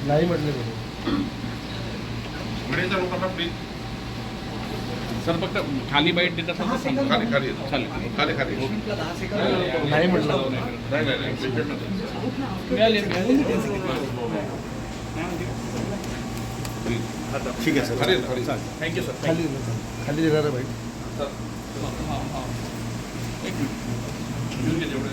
नाही म्हटलं मीडियाच्या लोकांना प्लीज सर फक्त खाली बाईट देत असाल तर सांगा. खाली खाली चालेल. खाली खाली नाही म्हटलं नाही नाही नाही पेशंट मिळाले ठीक आहे सर खाली खाली थँक्यू सर. खाली खाली देणार आहे भाई. एक मिनिट घेऊन घे जेवढे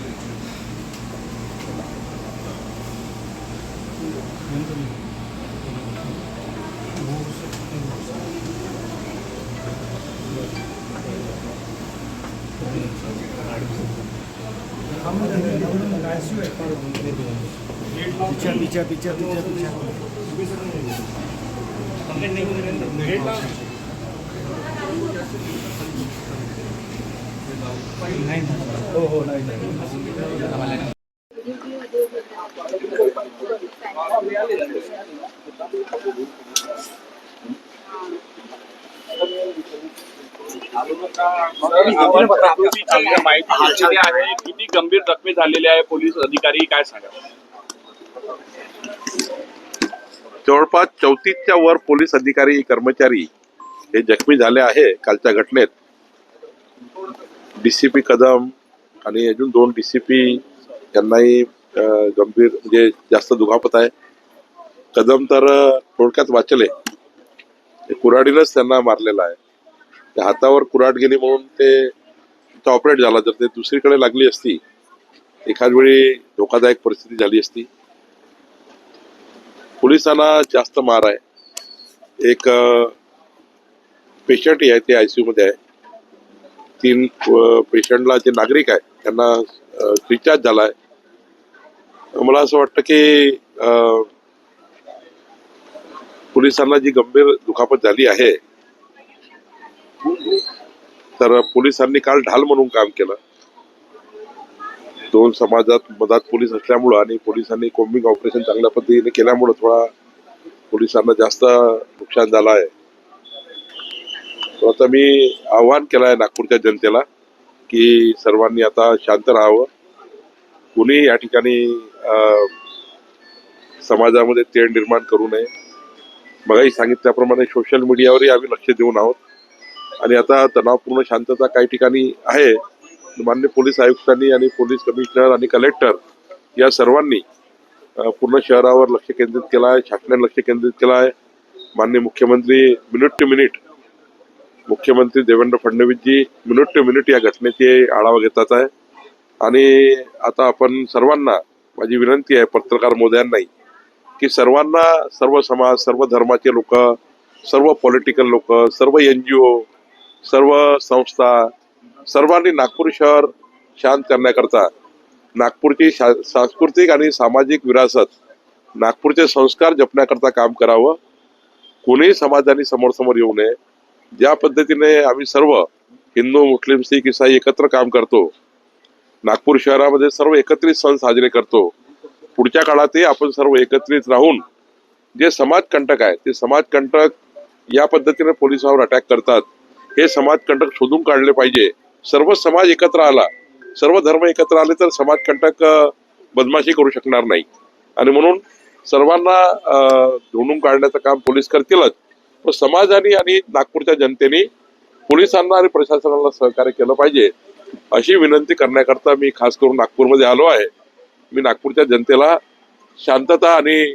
पिछा पिछा हो हो नाही माहिती आहे किती गंभीर जखमी झालेले आहे पोलीस अधिकारी काय सांगा. जवळपास 34च्या वर पोलीस अधिकारी कर्मचारी हे जखमी झाले आहे कालच्या घटनेत. डीसीपी कदम आणि अजून 2 डीसीपी यांनाही गंभीर म्हणजे जास्त दुखापत आहे. कदम तर थोडक्यात वाचले, कुऱ्हाडीनंच त्यांना मारलेला आहे. त्या हातावर कुऱ्हाड गेली म्हणून ते ऑपरेट झाला. जर ते दुसरीकडे लागली असती एखाद वेळी धोकादायक परिस्थिती झाली असती. पोलिसांना जास्त मार आहे. एक पेशंट आहे ते ICU मध्ये आहे. 3 पेशंटला जे नागरिक आहे त्यांना डिस्चार्ज झाला आहे. मला असं वाटतं की पोलिसांना जी गंभीर दुखापत झाली आहे तर पोलिसांनी काल ढाल म्हणून काम केलं. 2 समाजात मधात पोलीस असल्यामुळं आणि पोलिसांनी कोम्बिंग ऑपरेशन चांगल्या पद्धतीने केल्यामुळं थोडा पोलिसांना जास्त नुकसान झालं आहे. आता मी आवाहन केलं आहे नागपूरच्या जनतेला की सर्वांनी आता शांत राहावं. कुणी या ठिकाणी समाजामध्ये तेढ निर्माण करू नये. मगाही सांगितल्याप्रमाणे सोशल मीडियावरही आम्ही लक्ष देऊन आहोत आणि आता तणावपूर्ण शांतता काही ठिकाणी आहे. माननीय पोलीस आयुक्तांनी आणि पोलीस कमिशनर आणि कलेक्टर या सर्वांनी पूर्ण शहरावर लक्ष केंद्रित केलं आहे. शासनाने लक्ष केंद्रित केलं आहे. माननीय मुख्यमंत्री मिनिट टू मिनिट मुख्यमंत्री देवेंद्र फडणवीसजी मिनिट टू मिनिट या घटनेचे आढावा घेतात आहे. आणि आता आपण सर्वांना माझी विनंती आहे पत्रकार मोदयांनाही की सर्वांना, सर्व समाज, सर्व धर्माचे लोक, सर्व पॉलिटिकल लोक, सर्व NGO, सर्व संस्था, सर्वांनी नागपूर शहर शांत करण्याकरता नागपूरची सांस्कृतिक आणि सामाजिक विरासत, नागपूरचे संस्कार जपण्याकरता काम करावं. कोणीही समाजाने समोर येऊ नये. ज्या पद्धतीने आम्ही सर्व हिंदू, मुस्लिम, सिख, ईसाई एकत्र काम करतो, नागपूर शहरामध्ये सर्व एकत्रित सण साजरे करतो. पुढच्या काळातही आपण सर्व एकत्रित राहून जे समाजकंटक आहे ते समाजकंटक या पद्धतीने पोलिसांवर अटॅक करतात, हे समाजकंटक शोधून काढले पाहिजे. सर्व समाज एकत्र आला, सर्व धर्म एकत्र आले तर समाजकंटक बदमाशी करू शकणार नाही. आणि म्हणून सर्वांना धुंडून काढण्याचं काम पोलीस करतीलच, पण समाजाने आणि नागपूरच्या जनतेने पोलिसांना आणि प्रशासनाला सहकार्य केलं पाहिजे अशी विनंती करण्याकरता मी खास करून नागपूरमध्ये आलो आहे. मी नागपूरच्या जनतेला शांतता आणि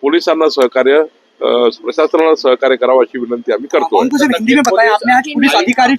पोलिसांना सहकार्य, प्रशासनाला सहकार्य करावं अशी विनंती आम्ही करतो. हिंदी में बताएं, आपने आज पुलिस अधिकारी